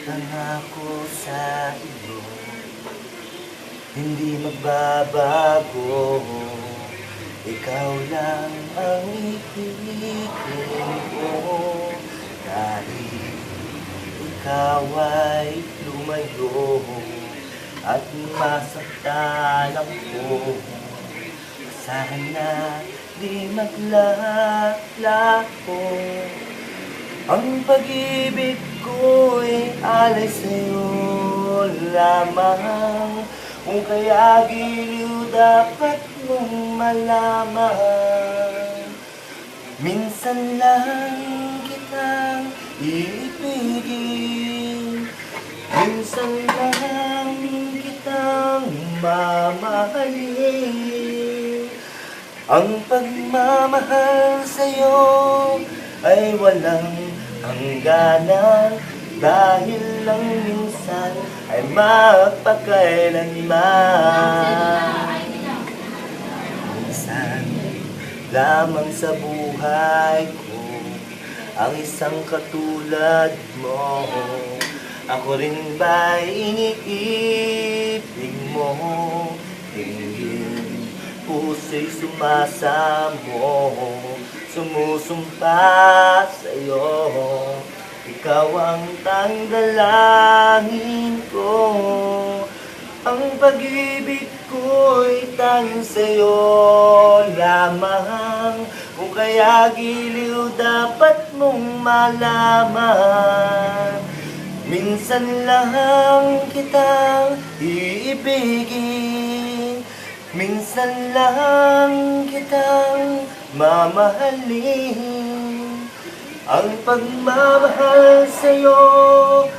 Pangako sa iyo, hindi magbabago. Ikaw lang ang iibigin ko, kahit ikaw ay lumayo at masaktan ako. Sana di maglaho. Ang pag-ibig ko'y alay sa'yo lamang. Kung kaya giliw dapat mong malaman. Minsan lang kitang iibigin, minsan lang kitang mamahalin. Ang pagmamahal sa'yo ay walang hangganan, dahil lang minsan ay magpakailanman. Minsan lamang sa buhay ko ang isang katulad mo. Ako rin ba'y iniibig mo? Tingin puso'y sumasamo, sumusumpa sa'yo. Ikaw ang tanggalangin ko. Ang pag-ibig ko'y tanging sa'yo lamang. Kung kaya giliw dapat mong malaman. Minsan lang kitang iibigin, minsan lang kitang mamahalin. Ang pagmamahal sa'yo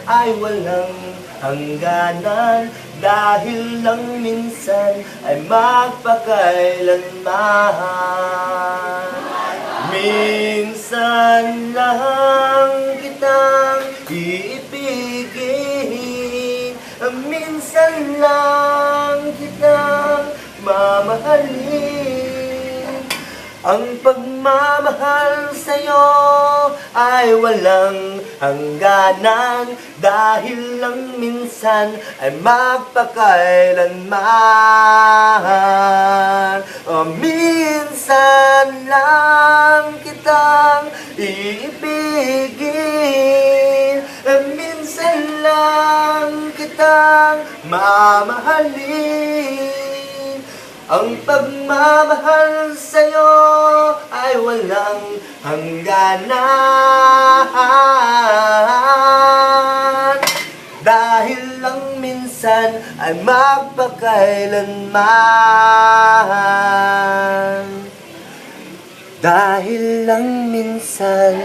ay walang hangganan, dahil lang minsan ay magpakailanman. Minsan lang kitang iibigin, minsan lang kitang mamahalin. Ang pagmamahal sa'yo ay walang hangganan, dahil lang minsan ay magpakailanman. Minsan lang kitang iibigin, minsan lang kitang mamahalin. Ang pagmamahal sa'yo ay walang hangganan, dahil lang minsan ay magpakailanman. Dahil lang minsan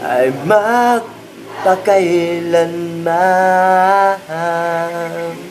ay magpakailanman.